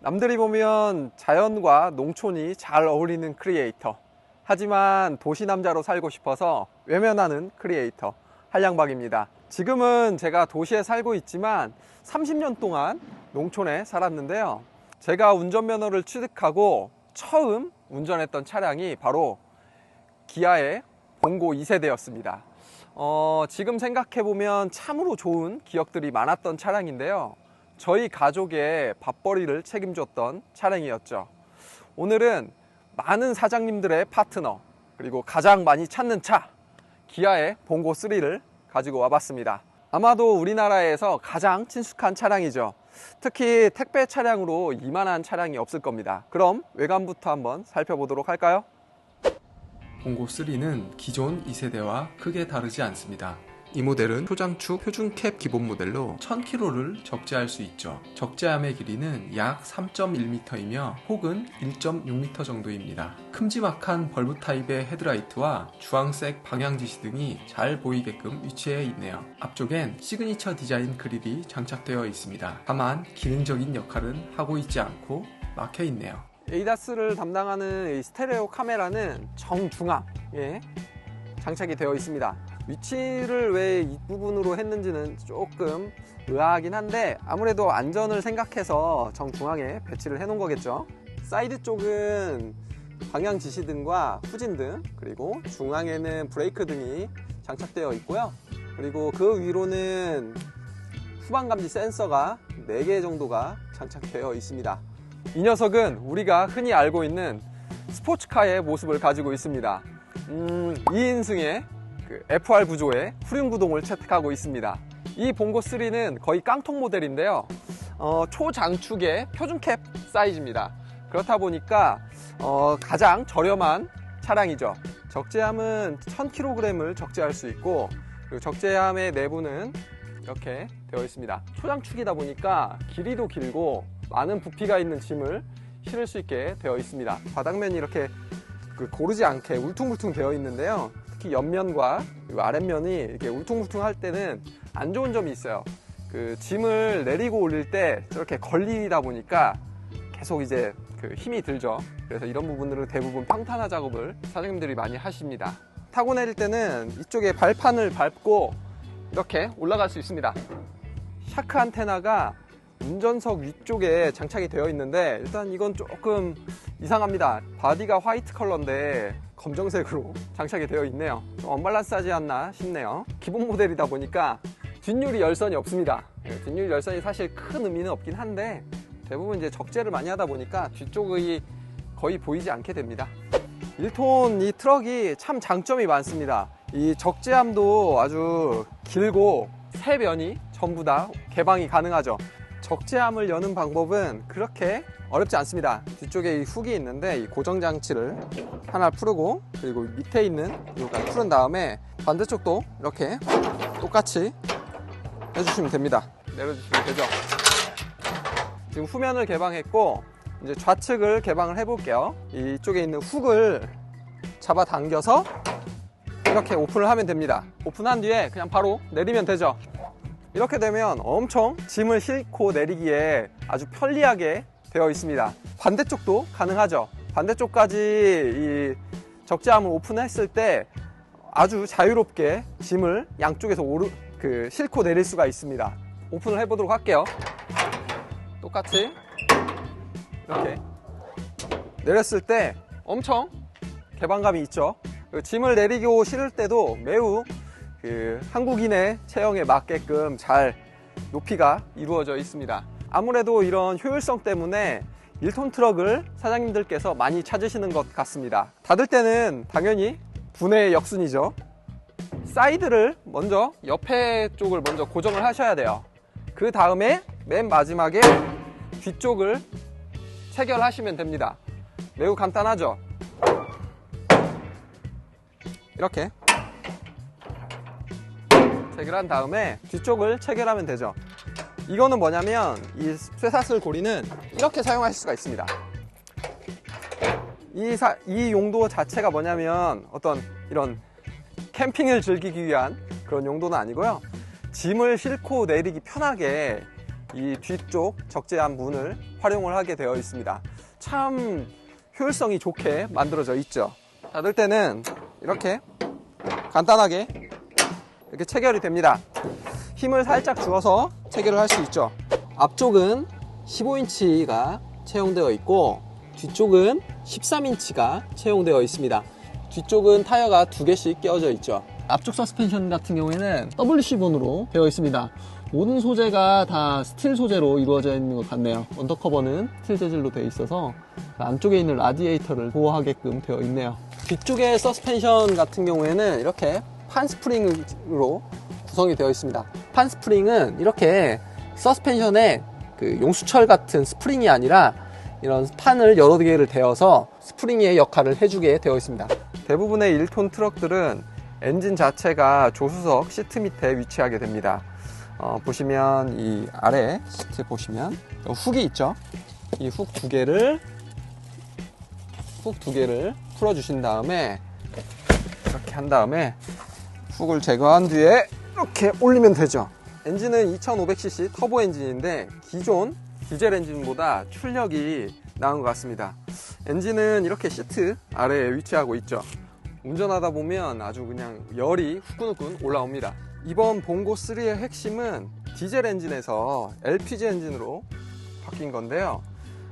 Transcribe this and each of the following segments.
남들이 보면 자연과 농촌이 잘 어울리는 크리에이터, 하지만 도시 남자로 살고 싶어서 외면하는 크리에이터 한량박입니다. 지금은 제가 도시에 살고 있지만 30년 동안 농촌에 살았는데요, 제가 운전면허를 취득하고 처음 운전했던 차량이 바로 기아의 봉고 2세대였습니다. 지금 생각해보면 참으로 좋은 기억들이 많았던 차량인데요, 저희 가족의 밥벌이를 책임졌던 차량이었죠. 오늘은 많은 사장님들의 파트너, 그리고 가장 많이 찾는 차, 기아의 봉고 3를 가지고 와봤습니다. 아마도 우리나라에서 가장 친숙한 차량이죠. 특히 택배 차량으로 이만한 차량이 없을 겁니다. 그럼 외관부터 한번 살펴보도록 할까요? 봉고 3는 기존 2세대와 크게 다르지 않습니다. 이 모델은 초장축 표준캡 기본 모델로 1000km를 적재할 수 있죠. 적재함의 길이는 약 3.1m이며 혹은 1.6m 정도입니다. 큼지막한 벌브 타입의 헤드라이트와 주황색 방향지시 등이 잘 보이게끔 위치해 있네요. 앞쪽엔 시그니처 디자인 그릴이 장착되어 있습니다. 다만 기능적인 역할은 하고 있지 않고 막혀 있네요. 에이다스를 담당하는 이 스테레오 카메라는 정중앙에 장착이 되어 있습니다. 위치를 왜 이 부분으로 했는지는 조금 의아하긴 한데, 아무래도 안전을 생각해서 정중앙에 배치를 해 놓은 거겠죠. 사이드 쪽은 방향 지시등과 후진등, 그리고 중앙에는 브레이크 등이 장착되어 있고요. 그리고 그 위로는 후방 감지 센서가 4개 정도가 장착되어 있습니다. 이 녀석은 우리가 흔히 알고 있는 스포츠카의 모습을 가지고 있습니다. 2인승의 FR 구조의 후륜 구동을 채택하고 있습니다. 이 봉고 3는 거의 깡통 모델인데요, 초장축의 표준캡 사이즈입니다. 그렇다 보니까 가장 저렴한 차량이죠. 적재함은 1000kg을 적재할 수 있고, 그리고 적재함의 내부는 이렇게 되어 있습니다. 초장축이다 보니까 길이도 길고 많은 부피가 있는 짐을 실을 수 있게 되어 있습니다. 바닥면이 이렇게 고르지 않게 울퉁불퉁 되어 있는데요, 특히 옆면과 아랫면이 이렇게 울퉁불퉁 할 때는 안 좋은 점이 있어요. 짐을 내리고 올릴 때 저렇게 걸리다 보니까 계속 이제 힘이 들죠. 그래서 이런 부분들은 대부분 평탄화 작업을 사장님들이 많이 하십니다. 타고 내릴 때는 이쪽에 발판을 밟고 이렇게 올라갈 수 있습니다. 샤크 안테나가 운전석 위쪽에 장착이 되어 있는데, 일단 이건 조금 이상합니다. 바디가 화이트 컬러인데 검정색으로 장착이 되어 있네요. 좀 언밸런스하지 않나 싶네요. 기본 모델이다 보니까 뒷유리 열선이 없습니다. 뒷유리 열선이 사실 큰 의미는 없긴 한데, 대부분 이제 적재를 많이 하다 보니까 뒤쪽이 거의 보이지 않게 됩니다. 1톤 이 트럭이 참 장점이 많습니다. 이 적재함도 아주 길고 세 면이 전부 다 개방이 가능하죠. 적재함을 여는 방법은 그렇게 어렵지 않습니다. 뒤쪽에 이 훅이 있는데 이 고정 장치를 하나 풀고, 그리고 밑에 있는 이걸 풀은 다음에 반대쪽도 이렇게 똑같이 해주시면 됩니다. 내려주시면 되죠. 지금 후면을 개방했고, 이제 좌측을 개방을 해볼게요. 이쪽에 있는 훅을 잡아당겨서 이렇게 오픈을 하면 됩니다. 오픈한 뒤에 그냥 바로 내리면 되죠. 이렇게 되면 엄청 짐을 싣고 내리기에 아주 편리하게 되어 있습니다. 반대쪽도 가능하죠. 반대쪽까지 이 적재함을 오픈했을 때 아주 자유롭게 짐을 양쪽에서 싣고 내릴 수가 있습니다. 오픈을 해보도록 할게요. 똑같이 이렇게 내렸을 때 엄청 개방감이 있죠. 짐을 내리고 실을 때도 매우 한국인의 체형에 맞게끔 잘 높이가 이루어져 있습니다. 아무래도 이런 효율성 때문에 1톤 트럭을 사장님들께서 많이 찾으시는 것 같습니다. 닫을 때는 당연히 분해 역순이죠. 사이드를 먼저, 옆에 쪽을 먼저 고정을 하셔야 돼요. 그 다음에 맨 마지막에 뒤쪽을 체결하시면 됩니다. 매우 간단하죠. 이렇게 체결한 다음에 뒤쪽을 체결하면 되죠. 이거는 뭐냐면, 이 쇠사슬 고리는 이렇게 사용하실 수가 있습니다. 이 용도 자체가 뭐냐면 어떤 이런 캠핑을 즐기기 위한 그런 용도는 아니고요, 짐을 싣고 내리기 편하게 이 뒤쪽 적재함 문을 활용을 하게 되어 있습니다. 참 효율성이 좋게 만들어져 있죠. 닫을 때는 이렇게 간단하게 이렇게 체결이 됩니다. 힘을 살짝 주어서 체결을 할 수 있죠. 앞쪽은 15인치가 채용되어 있고 뒤쪽은 13인치가 채용되어 있습니다. 뒤쪽은 타이어가 2개씩 끼워져 있죠. 앞쪽 서스펜션 같은 경우에는 WC본으로 되어 있습니다. 모든 소재가 다 스틸 소재로 이루어져 있는 것 같네요. 언더커버는 스틸 재질로 되어 있어서 안쪽에 있는 라디에이터를 보호하게끔 되어 있네요. 뒤쪽의 서스펜션 같은 경우에는 이렇게 판 스프링으로 구성이 되어 있습니다. 판 스프링은 이렇게 서스펜션에 그 용수철 같은 스프링이 아니라 이런 판을 여러 개를 대어서 스프링의 역할을 해주게 되어 있습니다. 대부분의 1톤 트럭들은 엔진 자체가 조수석 시트 밑에 위치하게 됩니다. 보시면 이 아래 시트 보시면 훅이 있죠. 이 훅 두 개를 풀어 주신 다음에 이렇게 한 다음에 훅을 제거한 뒤에 이렇게 올리면 되죠. 엔진은 2500cc 터보 엔진인데 기존 디젤 엔진보다 출력이 나은 것 같습니다. 엔진은 이렇게 시트 아래에 위치하고 있죠. 운전하다 보면 아주 그냥 열이 후끈후끈 올라옵니다. 이번 봉고 3의 핵심은 디젤 엔진에서 LPG 엔진으로 바뀐 건데요.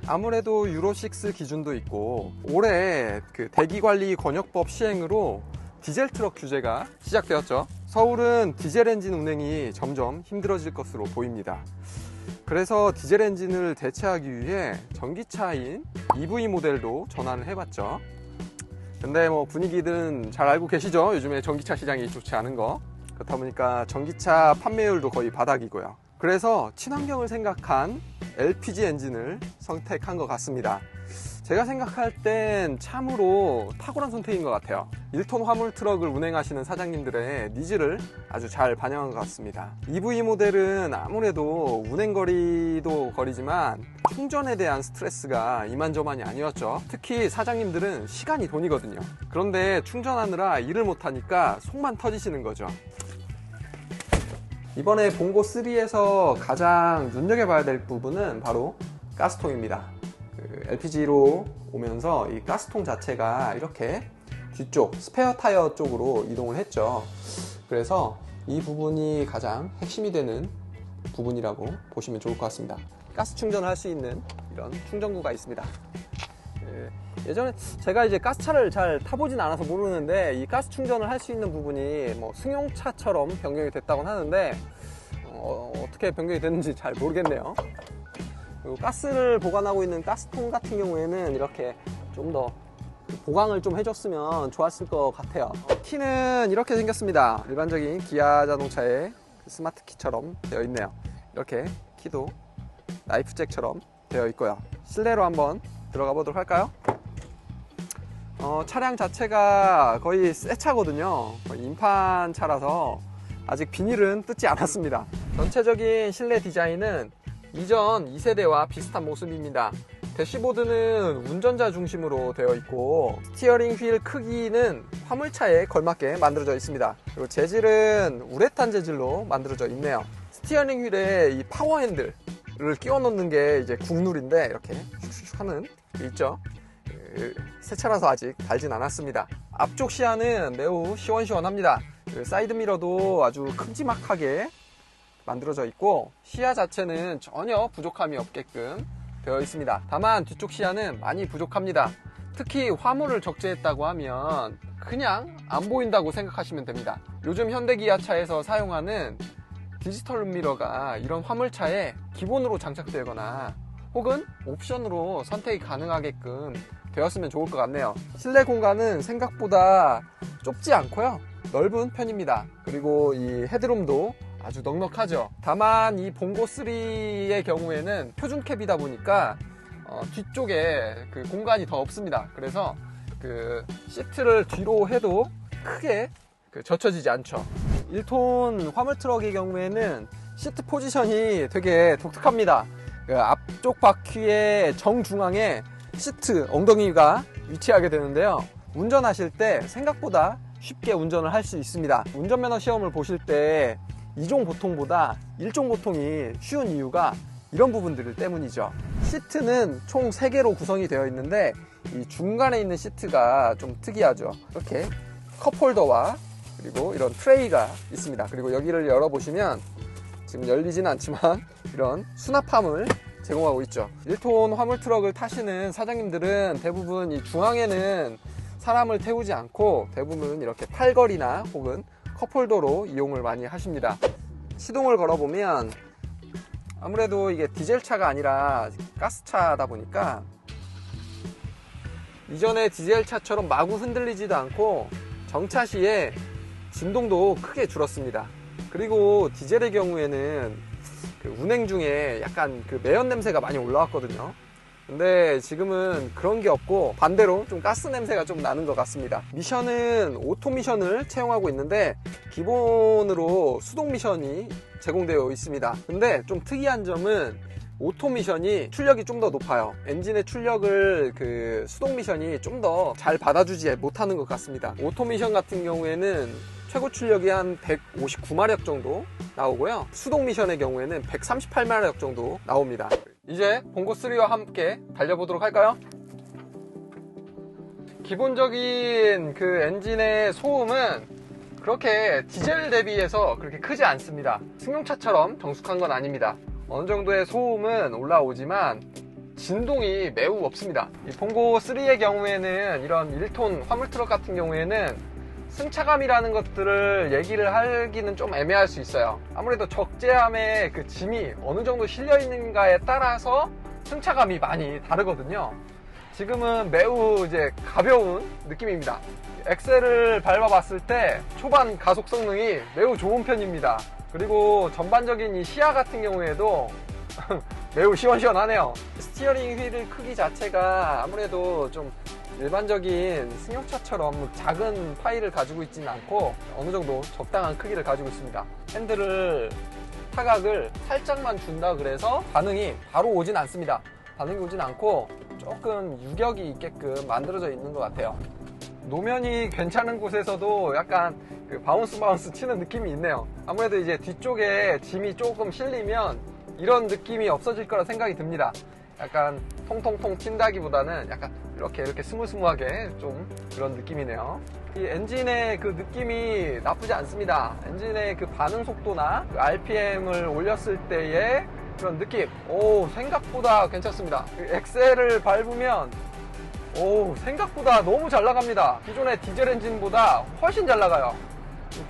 아무래도 유로6 기준도 있고 올해 그 대기관리 권역법 시행으로 디젤 트럭 규제가 시작되었죠. 서울은 디젤 엔진 운행이 점점 힘들어질 것으로 보입니다. 그래서 디젤 엔진을 대체하기 위해 전기차인 EV 모델도 전환을 해봤죠. 근데 뭐 분위기들은 잘 알고 계시죠? 요즘에 전기차 시장이 좋지 않은 거. 그렇다 보니까 전기차 판매율도 거의 바닥이고요. 그래서 친환경을 생각한 LPG 엔진을 선택한 것 같습니다. 제가 생각할 땐 참으로 탁월한 선택인 것 같아요. 1톤 화물 트럭을 운행하시는 사장님들의 니즈를 아주 잘 반영한 것 같습니다. EV 모델은 아무래도 운행거리도 거리지만 충전에 대한 스트레스가 이만저만이 아니었죠. 특히 사장님들은 시간이 돈이거든요. 그런데 충전하느라 일을 못하니까 속만 터지시는 거죠. 이번에 봉고 3에서 가장 눈여겨봐야 될 부분은 바로 가스통입니다. LPG로 오면서 이 가스통 자체가 이렇게 뒤쪽 스페어 타이어 쪽으로 이동을 했죠. 그래서 이 부분이 가장 핵심이 되는 부분이라고 보시면 좋을 것 같습니다. 가스 충전을 할 수 있는 이런 충전구가 있습니다. 예전에 제가 이제 가스차를 잘 타보진 않아서 모르는데 이 가스 충전을 할 수 있는 부분이 뭐 승용차처럼 변경이 됐다고는 하는데 어떻게 변경이 됐는지 잘 모르겠네요. 그리고 가스를 보관하고 있는 가스통 같은 경우에는 이렇게 좀 더 보강을 좀 해줬으면 좋았을 것 같아요. 키는 이렇게 생겼습니다. 일반적인 기아 자동차의 스마트 키처럼 되어 있네요. 이렇게 키도 나이프 잭처럼 되어 있고요. 실내로 한번 들어가 보도록 할까요? 차량 자체가 거의 새 차거든요. 거의 인판 차라서 아직 비닐은 뜯지 않았습니다. 전체적인 실내 디자인은 이전 2세대와 비슷한 모습입니다. 대시보드는 운전자 중심으로 되어 있고 스티어링 휠 크기는 화물차에 걸맞게 만들어져 있습니다. 그리고 재질은 우레탄 재질로 만들어져 있네요. 스티어링 휠에 이 파워 핸들을 끼워 넣는 게 이제 국룰인데 이렇게 슉슉 하는 게 있죠. 새 차라서 아직 달진 않았습니다. 앞쪽 시야는 매우 시원시원합니다. 사이드 미러도 아주 큼지막하게 만들어져 있고 시야 자체는 전혀 부족함이 없게끔 되어 있습니다. 다만 뒤쪽 시야는 많이 부족합니다. 특히 화물을 적재했다고 하면 그냥 안 보인다고 생각하시면 됩니다. 요즘 현대기아차에서 사용하는 디지털 룸미러가 이런 화물차에 기본으로 장착되거나 혹은 옵션으로 선택이 가능하게끔 되었으면 좋을 것 같네요. 실내 공간은 생각보다 좁지 않고요, 넓은 편입니다. 그리고 이 헤드룸도 아주 넉넉하죠. 다만 이 봉고 3의 경우에는 표준 캡이다 보니까 뒤쪽에 그 공간이 더 없습니다. 그래서 그 시트를 뒤로 해도 크게 젖혀지지 않죠. 1톤 화물 트럭의 경우에는 시트 포지션이 되게 독특합니다. 그 앞쪽 바퀴의 정중앙에 시트 엉덩이가 위치하게 되는데요. 운전하실 때 생각보다 쉽게 운전을 할 수 있습니다. 운전면허 시험을 보실 때 2종 보통보다 1종 보통이 쉬운 이유가 이런 부분들 때문이죠. 시트는 총 3개로 구성이 되어 있는데 이 중간에 있는 시트가 좀 특이하죠. 이렇게 컵홀더와 그리고 이런 트레이가 있습니다. 그리고 여기를 열어보시면 지금 열리지는 않지만 이런 수납함을 제공하고 있죠. 1톤 화물 트럭을 타시는 사장님들은 대부분 이 중앙에는 사람을 태우지 않고 대부분 이렇게 팔걸이나 혹은 컵홀더로 이용을 많이 하십니다. 시동을 걸어보면 아무래도 이게 디젤차가 아니라 가스차다 보니까 이전의 디젤차처럼 마구 흔들리지도 않고 정차 시에 진동도 크게 줄었습니다. 그리고 디젤의 경우에는 그 운행 중에 약간 그 매연 냄새가 많이 올라왔거든요. 근데 지금은 그런 게 없고 반대로 좀 가스 냄새가 좀 나는 것 같습니다. 미션은 오토 미션을 채용하고 있는데 기본으로 수동 미션이 제공되어 있습니다. 근데 좀 특이한 점은 오토 미션이 출력이 좀 더 높아요. 엔진의 출력을 그 수동 미션이 좀 더 잘 받아주지 못하는 것 같습니다. 오토 미션 같은 경우에는 최고 출력이 한 159마력 정도 나오고요. 수동 미션의 경우에는 138마력 정도 나옵니다. 이제 봉고3와 함께 달려보도록 할까요? 기본적인 그 엔진의 소음은 그렇게 디젤 대비해서 그렇게 크지 않습니다. 승용차처럼 정숙한 건 아닙니다. 어느 정도의 소음은 올라오지만 진동이 매우 없습니다. 이 봉고3의 경우에는 이런 1톤 화물트럭 같은 경우에는 승차감이라는 것들을 얘기를 하기는 좀 애매할 수 있어요. 아무래도 적재함에 그 짐이 어느 정도 실려 있는가에 따라서 승차감이 많이 다르거든요. 지금은 매우 이제 가벼운 느낌입니다. 엑셀을 밟아봤을 때 초반 가속 성능이 매우 좋은 편입니다. 그리고 전반적인 이 시야 같은 경우에도 매우 시원시원하네요. 스티어링 휠 크기 자체가 아무래도 좀 일반적인 승용차처럼 작은 파이를 가지고 있지는 않고 어느 정도 적당한 크기를 가지고 있습니다. 핸들을 타각을 살짝만 준다 그래서 반응이 바로 오진 않습니다. 반응이 오진 않고 조금 유격이 있게끔 만들어져 있는 것 같아요. 노면이 괜찮은 곳에서도 약간 그 바운스 치는 느낌이 있네요. 아무래도 이제 뒤쪽에 짐이 조금 실리면 이런 느낌이 없어질 거라 생각이 듭니다. 약간 통통통 튄다기보다는 약간 이렇게 스무스무하게 좀 그런 느낌이네요. 이 엔진의 그 느낌이 나쁘지 않습니다. 엔진의 그 반응 속도나 그 RPM을 올렸을 때의 그런 느낌, 오, 생각보다 괜찮습니다. 엑셀을 밟으면 생각보다 너무 잘 나갑니다. 기존의 디젤 엔진보다 훨씬 잘 나가요.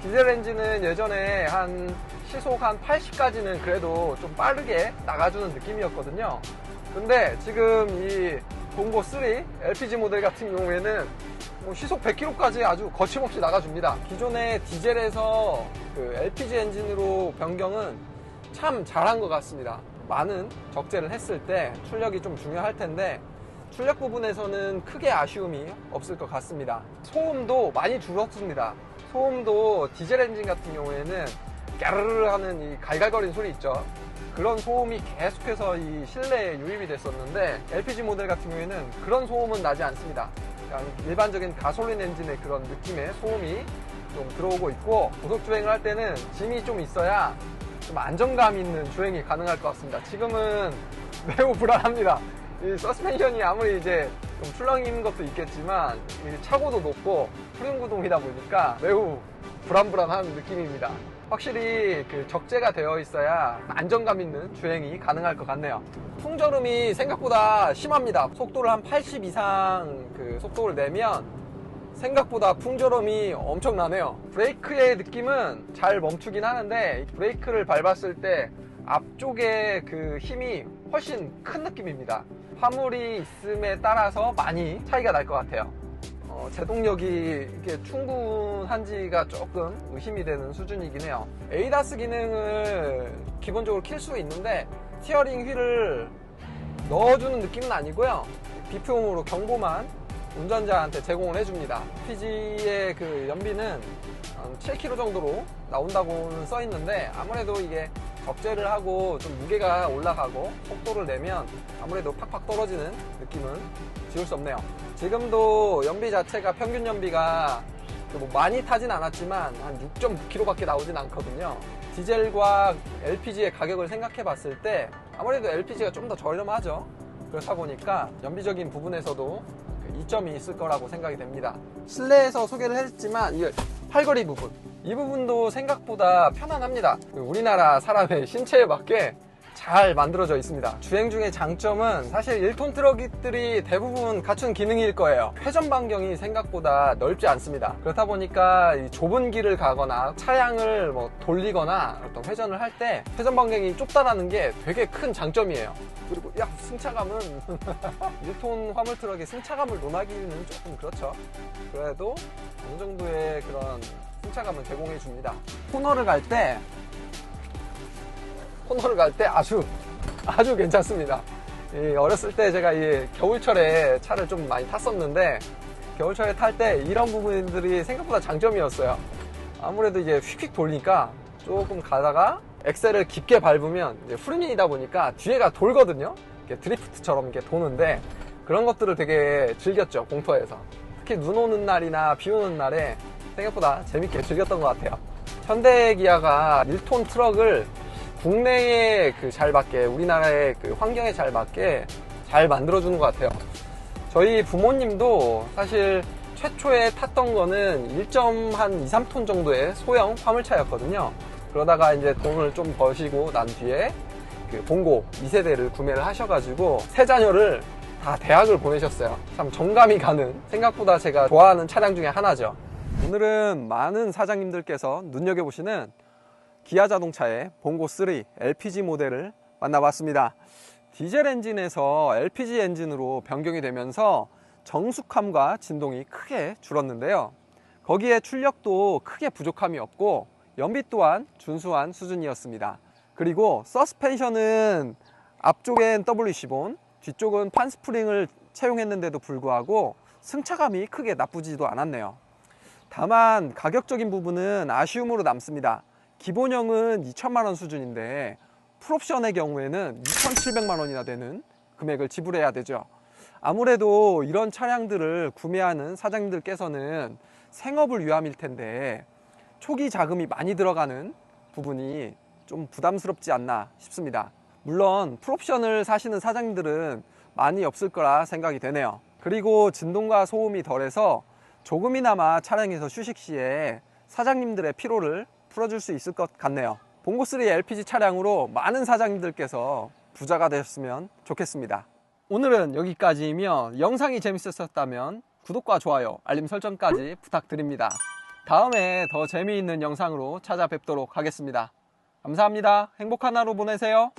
디젤 엔진은 예전에 한 시속 한 80까지는 그래도 좀 빠르게 나가주는 느낌이었거든요. 근데 지금 이 봉고3 LPG 모델 같은 경우에는 뭐 시속 100km까지 아주 거침없이 나가줍니다. 기존의 디젤에서 그 LPG 엔진으로 변경은 참 잘한 것 같습니다. 많은 적재를 했을 때 출력이 좀 중요할 텐데 출력 부분에서는 크게 아쉬움이 없을 것 같습니다. 소음도 많이 줄었습니다. 소음도 디젤 엔진 같은 경우에는 까르르 하는 이 갈갈거리는 소리 있죠. 그런 소음이 계속해서 이 실내에 유입이 됐었는데 LPG 모델 같은 경우에는 그런 소음은 나지 않습니다. 그냥 일반적인 가솔린 엔진의 그런 느낌의 소음이 좀 들어오고 있고 고속 주행을 할 때는 짐이 좀 있어야 좀 안정감 있는 주행이 가능할 것 같습니다. 지금은 매우 불안합니다. 이 서스펜션이 아무리 이제 좀 출렁이는 것도 있겠지만 차고도 높고 후륜구동이다 보니까 매우 불안한 느낌입니다. 확실히 그 적재가 되어 있어야 안정감 있는 주행이 가능할 것 같네요. 풍절음이 생각보다 심합니다. 속도를 한 80 이상 그 속도를 내면 생각보다 풍절음이 엄청나네요. 브레이크의 느낌은 잘 멈추긴 하는데 브레이크를 밟았을 때 앞쪽에 그 힘이 훨씬 큰 느낌입니다. 화물이 있음에 따라서 많이 차이가 날 것 같아요. 제동력이 이게 충분한지가 조금 의심이 되는 수준이긴 해요. 에이다스 기능을 기본적으로 킬 수 있는데 스티어링 휠을 넣어주는 느낌은 아니고요. 비품으로 경보만 운전자한테 제공을 해줍니다. LPG의 그 연비는 7km 정도로 나온다고는 써 있는데 아무래도 이게 적재를 하고 좀 무게가 올라가고 속도를 내면 아무래도 팍팍 떨어지는 느낌은 지울 수 없네요. 지금도 연비 자체가 평균 연비가 뭐 많이 타진 않았지만 한 6.9km 밖에 나오진 않거든요. 디젤과 LPG의 가격을 생각해 봤을 때 아무래도 LPG가 좀 더 저렴하죠. 그렇다 보니까 연비적인 부분에서도 이점이 있을 거라고 생각이 됩니다. 실내에서 소개를 했지만 이 팔걸이 부분, 이 부분도 생각보다 편안합니다. 우리나라 사람의 신체에 맞게 잘 만들어져 있습니다. 주행 중의 장점은 사실 1톤 트럭들이 대부분 갖춘 기능일 거예요. 회전 반경이 생각보다 넓지 않습니다. 그렇다 보니까 이 좁은 길을 가거나 차량을 돌리거나 어떤 회전을 할 때 회전 반경이 좁다라는 게 되게 큰 장점이에요. 그리고 승차감은 1톤 화물 트럭의 승차감을 논하기는 조금 그렇죠. 그래도 어느 정도의 그런 승차감을 제공해 줍니다. 코너를 갈 때 아주 괜찮습니다. 어렸을 때 제가 이 겨울철에 차를 좀 많이 탔었는데, 겨울철에 탈 때 이런 부분들이 생각보다 장점이었어요. 아무래도 이제 휙휙 돌리니까 조금 가다가 엑셀을 깊게 밟으면 이제 후륜이다 보니까 뒤에가 돌거든요. 이렇게 드리프트처럼 이렇게 도는데, 그런 것들을 되게 즐겼죠, 공터에서. 특히 눈 오는 날이나 비 오는 날에 생각보다 재밌게 즐겼던 것 같아요. 현대기아가 1톤 트럭을 국내에 잘 맞게, 우리나라의 환경에 잘 맞게 잘 만들어주는 것 같아요. 저희 부모님도 사실 최초에 탔던 거는 1.2~3톤 정도의 소형 화물차였거든요. 그러다가 이제 돈을 좀 버시고 난 뒤에 봉고 2세대를 구매를 하셔가지고 세 자녀를 다 대학을 보내셨어요. 참 정감이 가는, 생각보다 제가 좋아하는 차량 중에 하나죠. 오늘은 많은 사장님들께서 눈여겨보시는 기아 자동차의 봉고 3 LPG 모델을 만나봤습니다. 디젤 엔진에서 LPG 엔진으로 변경이 되면서 정숙함과 진동이 크게 줄었는데요. 거기에 출력도 크게 부족함이 없고 연비 또한 준수한 수준이었습니다. 그리고 서스펜션은 앞쪽엔 WC-본, 뒤쪽은 판스프링을 채용했는데도 불구하고 승차감이 크게 나쁘지도 않았네요. 다만 가격적인 부분은 아쉬움으로 남습니다. 기본형은 2천만원 수준인데 풀옵션의 경우에는 2,700만원이나 되는 금액을 지불해야 되죠. 아무래도 이런 차량들을 구매하는 사장님들께서는 생업을 위함일 텐데 초기 자금이 많이 들어가는 부분이 좀 부담스럽지 않나 싶습니다. 물론 풀옵션을 사시는 사장님들은 많이 없을 거라 생각이 되네요. 그리고 진동과 소음이 덜해서 조금이나마 차량에서 휴식 시에 사장님들의 피로를 풀어줄 수 있을 것 같네요. 봉고3 LPG 차량으로 많은 사장님들께서 부자가 되셨으면 좋겠습니다. 오늘은 여기까지이며 영상이 재밌었다면 구독과 좋아요, 알림 설정까지 부탁드립니다. 다음에 더 재미있는 영상으로 찾아뵙도록 하겠습니다. 감사합니다. 행복한 하루 보내세요.